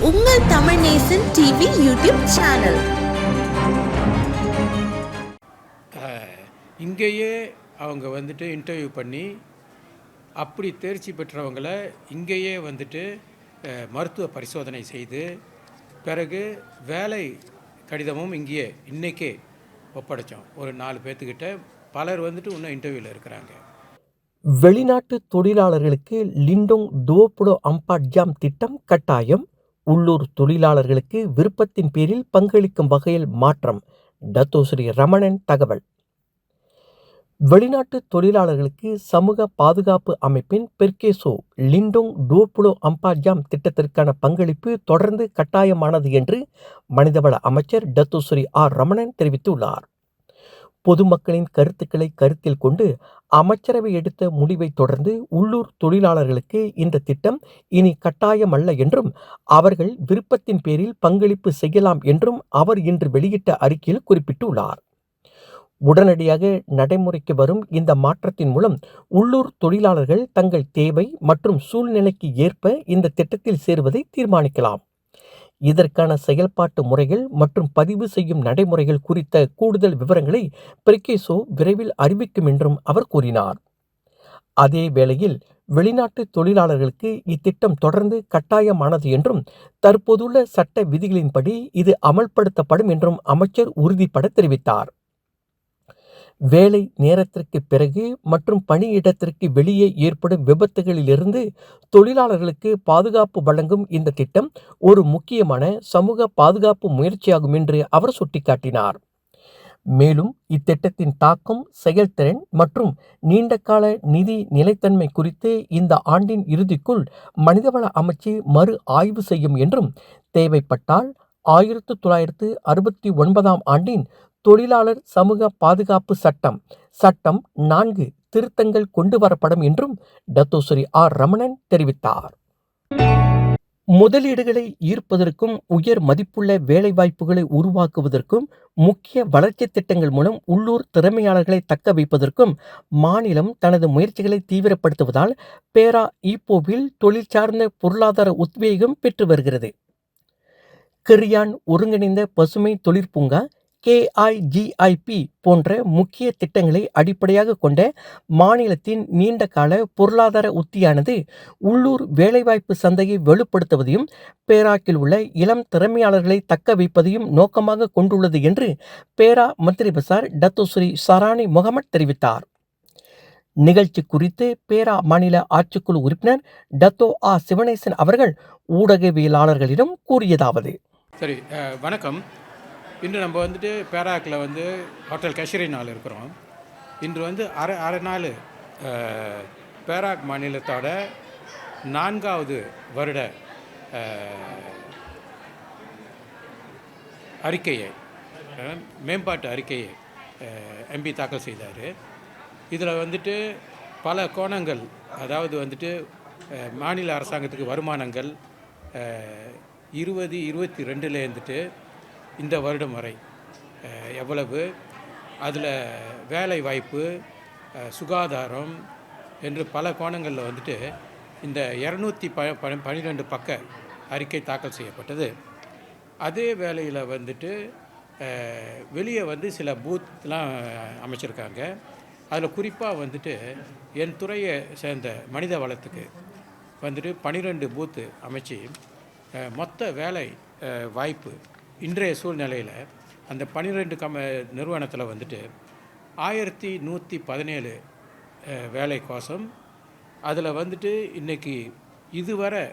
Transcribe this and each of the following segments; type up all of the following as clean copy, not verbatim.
உங்கள் தமிழ் நேசன் TV YouTube channel. இங்கேயே அவங்க வந்துட்டு இன்டர்வியூ பண்ணி அப்படி தேர்ச்சி பெற்றவங்களை இங்கேயே வந்துட்டு மருத்துவ பரிசோதனை செய்து பிறகு வேலை கடிதமும் இங்கேயே இன்றைக்கே ஒப்படைச்சோம். ஒரு 4 பேர்த்துக்கிட்ட பலர் வந்துட்டு இன்னும் இன்டர்வியூவில் இருக்கிறாங்க. வெளிநாட்டு தொழிலாளர்களுக்கு லிண்டோங் துவோபுடோ அம்பாட் ஜாம் திட்டம் கட்டாயம். உள்ளூர் தொழிலாளர்களுக்கு விருப்பத்தின் பேரில் பங்களிக்கும் வகையில் மாற்றம். டத்தோஸ்ரீ ரமணன் தகவல். வெளிநாட்டு தொழிலாளர்களுக்கு சமூக பாதுகாப்பு அமைப்பின் பெர்கேசோ லிண்டோங் துவோபுடோ அம்பாட் ஜாம் திட்டத்திற்கான பங்களிப்பு தொடர்ந்து கட்டாயமானது என்று மனிதவள அமைச்சர் டத்தோஸ்ரீ ரமணன் தெரிவித்துள்ளார். பொதுமக்களின் கருத்துக்களை கருத்தில் கொண்டு அமைச்சரவை எடுத்த முடிவை தொடர்ந்து உள்ளூர் தொழிலாளர்களுக்கு இந்த திட்டம் இனி கட்டாயமல்ல என்றும் அவர்கள் விருப்பத்தின் பேரில் பங்களிப்பு செய்யலாம் என்றும் அவர் இன்று வெளியிட்ட அறிக்கையில் குறிப்பிட்டுள்ளார். உடனடியாக நடைமுறைக்கு வரும் இந்த மாற்றத்தின் மூலம் உள்ளூர் தொழிலாளர்கள் தங்கள் தேவை மற்றும் சூழ்நிலைக்கு ஏற்ப இந்த திட்டத்தில் சேருவதை தீர்மானிக்கலாம். இதற்கான செயல்பாட்டு முறைகள் மற்றும் பதிவு செய்யும் நடைமுறைகள் குறித்த கூடுதல் விவரங்களை பெர்கேசோ விரைவில் அறிவிக்கும் என்றும் அவர் கூறினார். அதே வேளையில் வெளிநாட்டு தொழிலாளர்களுக்கு இத்திட்டம் தொடர்ந்து கட்டாயமானது என்றும் தற்போதுள்ள சட்ட விதிகளின்படி இது அமல்படுத்தப்படும் என்றும் அமைச்சர் உறுதிபட தெரிவித்தார். வேலை நேரத்திற்கு பிறகு மற்றும் பணியிடத்திற்கு வெளியே ஏற்படும் விபத்துகளிலிருந்து தொழிலாளர்களுக்கு பாதுகாப்பு வழங்கும் இந்த திட்டம் ஒரு முக்கியமான சமூக பாதுகாப்பு முயற்சியாகும் என்று அவர் சுட்டிக்காட்டினார். மேலும் இத்திட்டத்தின் தாக்கம், செயல்திறன் மற்றும் நீண்டகால நிதி நிலைத்தன்மை குறித்து இந்த ஆண்டின் இறுதிக்குள் மனிதவள அமைச்சு மறு ஆய்வு செய்யும் என்றும் தேவைப்பட்டால் 1969 ஆண்டின் தொழிலாளர் சமூக பாதுகாப்பு சட்டம் 4 திருத்தங்கள் கொண்டு வரப்படும் என்றும் டத்தோஸ்ரீ ரமணன் தெரிவித்தார். முதலீடுகளை ஈர்ப்பதற்கும் உயர் மதிப்புள்ள வேலைவாய்ப்புகளை உருவாக்குவதற்கும் முக்கிய வளர்ச்சி திட்டங்கள் மூலம் உள்ளூர் திறமையாளர்களை தக்க வைப்பதற்கும் மாநிலம் தனது முயற்சிகளை தீவிரப்படுத்துவதால் பேரா ஈப்போவில் தொழில் சார்ந்த பொருளாதார உத்வேகம் பெற்று வருகிறது. கிரியான் ஒருங்கிணைந்த பசுமை தொழிற்பூங்கா KIGIP போன்ற முக்கிய திட்டங்களை அடிப்படையாக கொண்ட மாநிலத்தின் நீண்டகால பொருளாதார உத்தியானது உள்ளூர் வேலைவாய்ப்பு சந்தையை வலுப்படுத்துவதையும் பேராக்கில் உள்ள இளம் திறமையாளர்களை தக்க வைப்பதையும் நோக்கமாக கொண்டுள்ளது என்று பேரா மந்திரி பசார் டத்தோஸ்ரீ சரானி முகமட் தெரிவித்தார். நிகழ்ச்சி குறித்து பேரா மாநில ஆட்சிக்குழு உறுப்பினர் டத்தோ சிவனேசன் அவர்கள் ஊடகவியலாளர்களிடம் கூறியதாவது. சரி, வணக்கம். இன்று நம்ம வந்துட்டு பேராக்கில் ஹோட்டல் கஷரினால் இருக்கிறோம். இன்று அரை நாள் பேராக் மாநிலத்தோட 4வது வருட அறிக்கையை, மேம்பாட்டு அறிக்கையை எம்பி தாக்கல் செய்தார். இதில் பல கோணங்கள், அதாவது மாநில அரசாங்கத்துக்கு வருமானங்கள் 2022 இந்த வருடம் வரை எவ்வளவு, அதில் வேலை வாய்ப்பு, சுகாதாரம் என்று பல கோணங்களில் இந்த 212 பக்க அறிக்கை தாக்கல் செய்யப்பட்டது. அதே வேளையில் வெளியே சில பூத்லாம் அமைச்சிருக்காங்க. அதில் குறிப்பாக என் துறையை சேர்ந்த மனித வளத்துக்கு 12 பூத்து அமைச்சு மொத்த வேலை வாய்ப்பு இன்றைய சூழ்நிலையில் அந்த 12 நிறுவனத்தில் 1117 வேலை கோசம். அதில் இன்றைக்கி இதுவரை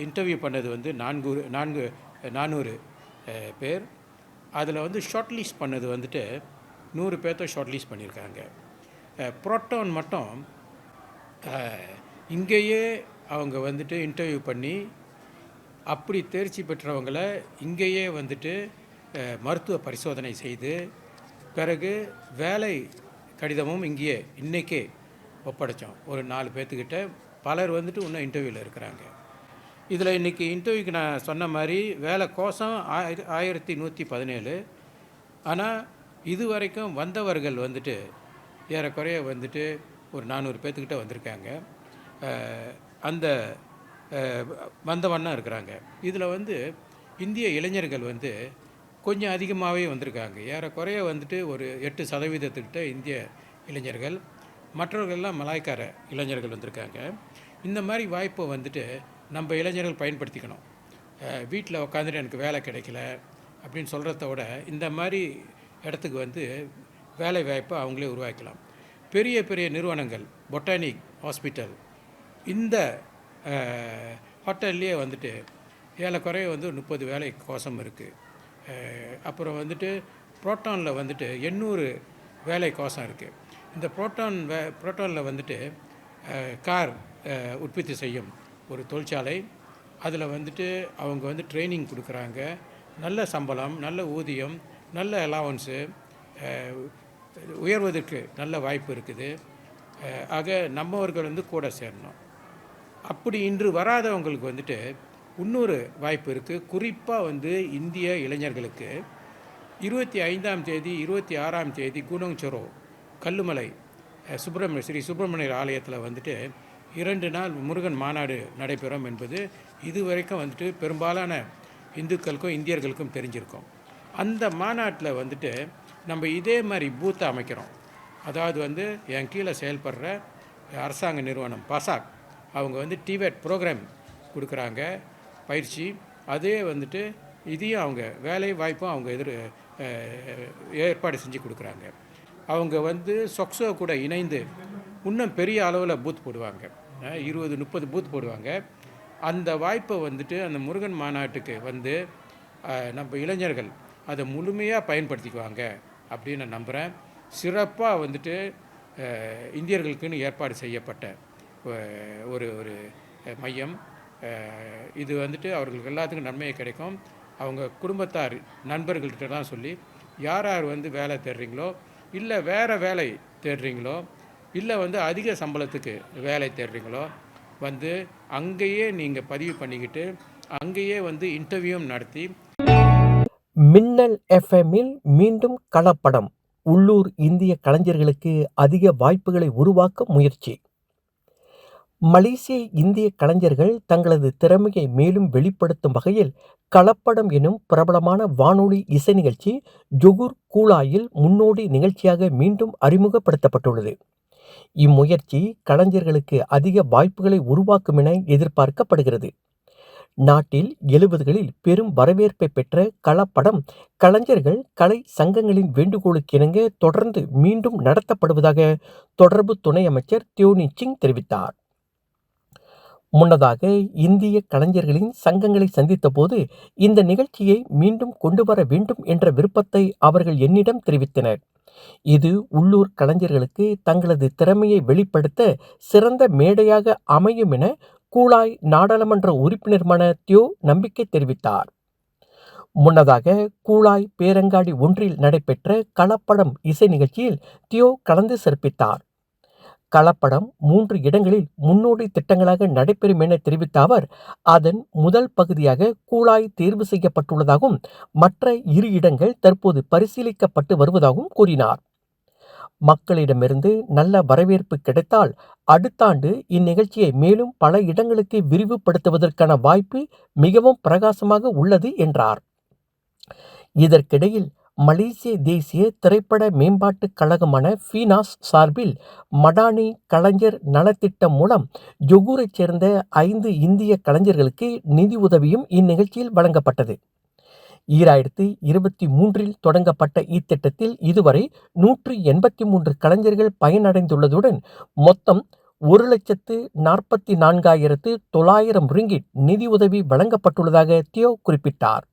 இன்டர்வியூ பண்ணது 400 பேர். அதில் ஷார்ட் லிஸ்ட் பண்ணது 100 பேர்த்த ஷார்ட் லிஸ்ட் பண்ணியிருக்காங்க. புரோட்டான் மட்டும் இங்கேயே அவங்க இன்டர்வியூ பண்ணி அப்படி தேர்ச்சி பெற்றவங்களை இங்கேயே மருத்துவ பரிசோதனை செய்து பிறகு வேலை கடிதமும் இங்கேயே இன்றைக்கே ஒப்படைச்சோம். ஒரு 4 பேர்த்துக்கிட்ட பலர் இன்னும் இன்டர்வியூவில் இருக்கிறாங்க. இதில் இன்றைக்கி இன்டர்வியூக்கு நான் சொன்ன மாதிரி வேலை கோசம் 1117. ஆனால் இது வரைக்கும் வந்தவர்கள் ஏறக்குறைய ஒரு 400 பேர்த்துக்கிட்ட வந்திருக்காங்க. அந்த வந்தவண்ணம் இருக்கிறாங்க. இதில் இந்திய இளைஞர்கள் வந்து கொஞ்சம் அதிகமாகவே வந்திருக்காங்க. ஏறக்குறைய வந்துட்டு ஒரு 8% இந்திய இளைஞர்கள், மற்றவர்கள்லாம் மலாய்க்கார இளைஞர்கள் வந்திருக்காங்க. இந்த மாதிரி வாய்ப்பை வந்துட்டு நம்ம இளைஞர்கள் பயன்படுத்திக்கணும். வீட்டில் உட்காந்துட்டு எனக்கு வேலை கிடைக்கல அப்படின்னு சொல்கிறத விட இந்த மாதிரி இடத்துக்கு வந்து வேலை வாய்ப்பை அவங்களே உருவாக்கலாம். பெரிய பெரிய நிறுவனங்கள், பொட்டானிக் ஹாஸ்பிட்டல், இந்த ஹோட்டல்லையே வந்துட்டு ஏறக்குறைய வந்து 30 வேலை கோசம் இருக்குது. அப்புறம் வந்துட்டு புரோட்டானில் வந்துட்டு 800 வேலை கோசம் இருக்குது. இந்த புரோட்டானில் வந்துட்டு கார் உற்பத்தி செய்யும் ஒரு தொழிற்சாலை. அதில் வந்துட்டு அவங்க வந்து ட்ரைனிங் கொடுக்குறாங்க. நல்ல சம்பளம், நல்ல ஊதியம், நல்ல அலவன்ஸு, உயர்வதற்கு நல்ல வாய்ப்பு இருக்குது. ஆக நம்மவர்கள் வந்து கூட சேரணும். அப்படி இன்று வராதவங்களுக்கு வந்துட்டு இன்னொரு வாய்ப்பு இருக்குது. குறிப்பாக வந்து இந்திய இளைஞர்களுக்கு 25ஆம் தேதி 26ஆம் தேதி கூனோங்சொரோ கல்லுமலை ஸ்ரீ சுப்பிரமணியர் ஆலயத்தில் வந்துட்டு 2 நாள் முருகன் மாநாடு நடைபெறும் என்பது இதுவரைக்கும் வந்துட்டு பெரும்பாலான இந்துக்களுக்கும் இந்தியர்களுக்கும் தெரிஞ்சிருக்கும். அந்த மாநாட்டில் வந்துட்டு நம்ம இதே மாதிரி பூத்தை அமைக்கிறோம். அதாவது வந்து என் கீழே செயல்படுற அரசாங்க நிறுவனம் பாசாக் அவங்க வந்து டிவேட் ப்ரோக்ராம் கொடுக்குறாங்க, பயிற்சி. அதே வந்துட்டு இதையும் அவங்க வேலை வாய்ப்பும் அவங்க ஏற்பாடு செஞ்சு கொடுக்குறாங்க. அவங்க வந்து சொக்ஸோ கூட இணைந்து இன்னும் பெரிய அளவில் பூத் போடுவாங்க. 20-30 பூத் போடுவாங்க. அந்த வாய்ப்பை வந்துட்டு அந்த முருகன் மாநாட்டுக்கு வந்து நம்ம இளைஞர்கள் அதை முழுமையாக பயன்படுத்திக்குவாங்க அப்படின்னு நான் நம்புகிறேன். சிறப்பாக வந்துட்டு இந்தியர்களுக்குன்னு ஏற்பாடு செய்யப்பட்ட ஒரு மையம். இது வந்துட்டு அவர்களுக்கு எல்லாத்துக்கும் நன்மையை கிடைக்கும். அவங்க குடும்பத்தார் நண்பர்கள்கிட்டலாம் சொல்லி யார் யார் வந்து வேலை தேடுறீங்களோ, இல்லை வேறு வேலை தேடுறீங்களோ, இல்லை வந்து அதிக சம்பளத்துக்கு வேலை தேடுறீங்களோ வந்து அங்கேயே நீங்கள் பதிவு பண்ணிக்கிட்டு அங்கேயே வந்து இன்டர்வியூவும் நடத்தி. மின்னல் எஃப்எம்மில் மீண்டும் கலப்படம். உள்ளூர் இந்திய கலைஞர்களுக்கு அதிக வாய்ப்புகளை உருவாக்க முயற்சி. மலேசிய இந்திய கலைஞர்கள் தங்களது திறமையை மேலும் வெளிப்படுத்தும் வகையில் கலப்படம் எனும் பிரபலமான வானொலி இசை நிகழ்ச்சி ஜொகூர் கூலாயில் முன்னோடி நிகழ்ச்சியாக மீண்டும் அறிமுகப்படுத்தப்பட்டுள்ளது. இம்முயற்சி கலைஞர்களுக்கு அதிக வாய்ப்புகளை உருவாக்கும் என எதிர்பார்க்கப்படுகிறது. நாட்டில் 70களில் பெரும் வரவேற்பை பெற்ற கலப்படம் கலைஞர்கள் கலை சங்கங்களின் வேண்டுகோளுக்கிணங்க தொடர்ந்து மீண்டும் நடத்தப்படுவதாக தொடர்பு துணை அமைச்சர் தியோனி சிங் தெரிவித்தார். முன்னதாக இந்திய கலைஞர்களின் சங்கங்களை சந்தித்த போது இந்த நிகழ்ச்சியை மீண்டும் கொண்டு வர வேண்டும் என்ற விருப்பத்தை அவர்கள் என்னிடம் தெரிவித்தனர். இது உள்ளூர் கலைஞர்களுக்கு தங்களது திறமையை வெளிப்படுத்த சிறந்த மேடையாக அமையும் என கூலாய் நாடாளுமன்ற உறுப்பினருமான தியோ நம்பிக்கை தெரிவித்தார். முன்னதாக கூலாய் பேரங்காடி ஒன்றில் நடைபெற்ற கலப்படம் இசை நிகழ்ச்சியில் தியோ கலந்து சிறப்பித்தார். கலப்படம் 3 இடங்களில் முன்னோடி திட்டங்களாக நடைபெறும் என தெரிவித்த அவர், அதன் முதல் பகுதியாக கூலாய் தேர்வு செய்யப்பட்டுள்ளதாகவும் மற்ற 2 இடங்கள் தற்போது பரிசீலிக்கப்பட்டு வருவதாகவும் கூறினார். மக்களிடமிருந்து நல்ல வரவேற்பு கிடைத்தால் அடுத்த ஆண்டு இந்நிகழ்ச்சியை மேலும் பல இடங்களுக்கு விரிவுபடுத்துவதற்கான வாய்ப்பு மிகவும் பிரகாசமாக உள்ளது என்றார். இதற்கிடையில் மலேசிய தேசிய திரைப்பட மேம்பாட்டுக் கழகமான ஃபீனாஸ் சார்பில் மடானி கலைஞர் நலத்திட்டம் மூலம் ஜொகூரைச் சேர்ந்த 5 இந்திய கலைஞர்களுக்கு நிதி உதவியும் இந்நிகழ்ச்சியில் வழங்கப்பட்டது. 2023 தொடங்கப்பட்ட இத்திட்டத்தில் இதுவரை 183 கலைஞர்கள் பயனடைந்துள்ளதுடன் மொத்தம் 1,44,900 ரிங்கிட் நிதி உதவி வழங்கப்பட்டுள்ளதாக தியோ குறிப்பிட்டார்.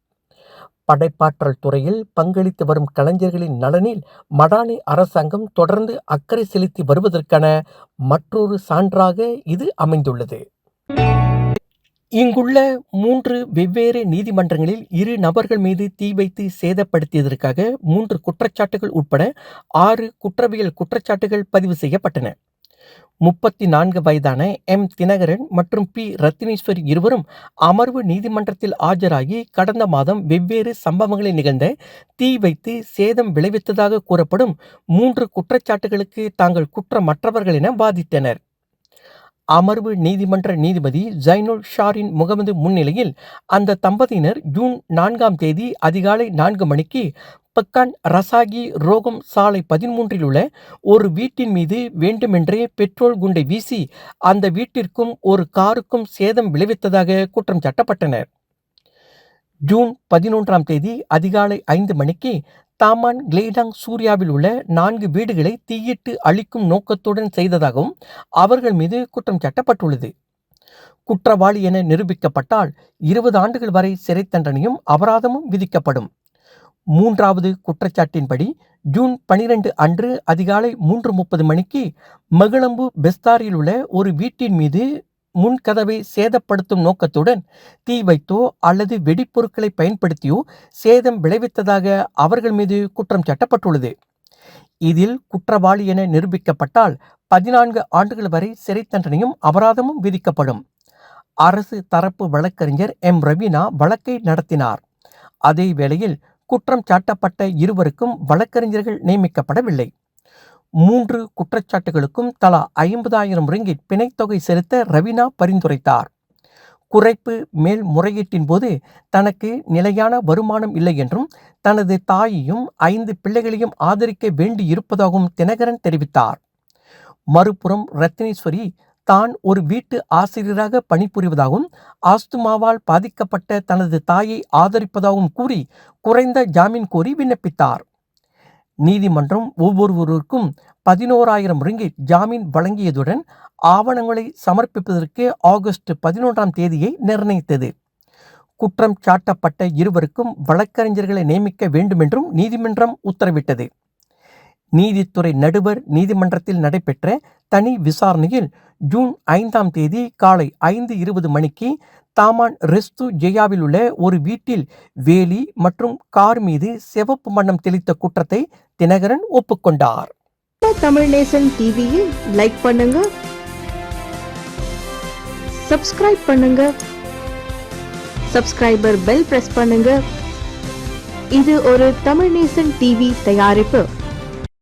படைப்பாற்றல் துறையில் பங்களித்து வரும் கலைஞர்களின் நலனில் மடானி அரசாங்கம் தொடர்ந்து அக்கறை செலுத்தி வருவதற்கான மற்றொரு சான்றாக இது அமைந்துள்ளது. இங்குள்ள 3 வெவ்வேறு நீதிமன்றங்களில் 2 நபர்கள் மீது தீ வைத்து சேதப்படுத்தியதற்காக 3 குற்றச்சாட்டுகள் உட்பட 6 குற்றவியல் குற்றச்சாட்டுகள் பதிவு செய்யப்பட்டன. 34 வயதான எம் தினகரன் மற்றும் பி ரத்தினேஸ்வரி இருவரும் அமர்வு நீதிமன்றத்தில் ஆஜராகி கடந்த மாதம் வெவ்வேறு சம்பவங்களில் நிகழ்ந்த தீ வைத்து சேதம் விளைவித்ததாக கூறப்படும் 3 குற்றச்சாட்டுகளுக்கு தாங்கள் குற்றமற்றவர்கள் என வாதிட்டனர். அமர்வு நீதிமன்ற நீதிபதி ஜைனுல் ஷாரின் முகமது முன்னிலையில் அந்த தம்பதியினர் ஜூன் 4ஆம் தேதி அதிகாலை 4 மணிக்கு பக்கான் ரசாகி ரோகம் சாலை 13இல் உள்ள ஒரு வீட்டின் மீது வேண்டுமென்றே பெட்ரோல் குண்டை வீசி அந்த வீட்டிற்கும் ஒரு காருக்கும் சேதம் விளைவித்ததாக குற்றம் சாட்டப்பட்டனர். ஜூன் 11ஆம் தேதி அதிகாலை 5 மணிக்கு தாமான் கிளேடாங் சூர்யாவில் உள்ள 4 வீடுகளை தீயிட்டு அழிக்கும் நோக்கத்துடன் செய்ததாகவும் அவர்கள் மீது குற்றம் சாட்டப்பட்டுள்ளது. குற்றவாளி என நிரூபிக்கப்பட்டால் 20 ஆண்டுகள் வரை சிறை தண்டனையும் அபராதமும் விதிக்கப்படும். 3வது குற்றச்சாட்டின்படி ஜூன் 12 அன்று அதிகாலை 3:30 மணிக்கு மகிழம்பு பெஸ்தாரில் உள்ள ஒரு வீட்டின் மீது முன்கதவை சேதப்படுத்தும் நோக்கத்துடன் தீ வைத்தோ அல்லது வெடிப்பொருட்களை பயன்படுத்தியோ சேதம் விளைவித்ததாக அவர்கள் மீது குற்றம் சாட்டப்பட்டுள்ளது. இதில் குற்றவாளி என நிரூபிக்கப்பட்டால் 14 ஆண்டுகள் வரை சிறை தண்டனையும் அபராதமும் விதிக்கப்படும். அரசு தரப்பு வழக்கறிஞர் எம். ரவீனா வழக்கை நடத்தினார். அதே வேளையில் குற்றம் சாட்டப்பட்ட இருவருக்கும் வழக்கறிஞர்கள் நியமிக்கப்படவில்லை. 3 குற்றச்சாட்டுகளுக்கும் தலா 50,000 ரிங்கிட் பிணைத்தொகை செலுத்த ரவீனா பரிந்துரைத்தார். குறைப்பு மேல்முறையீட்டின் போது தனக்கு நிலையான வருமானம் இல்லை என்றும் தனது தாயையும் 5 பிள்ளைகளையும் ஆதரிக்க வேண்டி இருப்பதாகவும் தினகரன் தெரிவித்தார். மறுபுறம் ரத்னேஸ்வரி தான் ஒரு வீட்டு ஆசிரியராக பணிபுரிவதாகவும் ஆஸ்துமாவால் பாதிக்கப்பட்ட தனது தாயை ஆதரிப்பதாகவும் கூறி குறைந்த ஜாமீன் கோரி விண்ணப்பித்தார். நீதிமன்றம் ஒவ்வொருவருக்கும் 11,000 ரிங்கிட் ஜாமீன் வழங்கியதுடன் ஆவணங்களை சமர்ப்பிப்பதற்கு ஆகஸ்ட் 11ஆம் தேதியை நிர்ணயித்தது. குற்றம் சாட்டப்பட்ட இருவருக்கும் வழக்கறிஞர்களை நியமிக்க வேண்டுமென்றும் நீதிமன்றம் உத்தரவிட்டது. நீதித்துறை நடுவர் நீதிமன்றத்தில் நடைபெற்ற தனி விசாரணையில் ஜூன் 5ஆம் தேதி காலை 5:20 மணிக்கு தாமான் ரெஸ்து ஜெயாவில் உள்ள ஒரு வீட்டில் வேலி மற்றும் கார் மீது சிவப்பு வண்ணம் தெளித்த குற்றத்தை தினகரன் ஒப்புக்கொண்டார். தமிழ் நேசன் டிவியை லைக் பண்ணுங்க, சப்ஸ்கிரைப் பண்ணுங்க, சப்ஸ்கிரைபர் பெல் பிரஸ் பண்ணுங்க. இது ஒரு தமிழ் நேசன் டிவி தயாரிப்பு.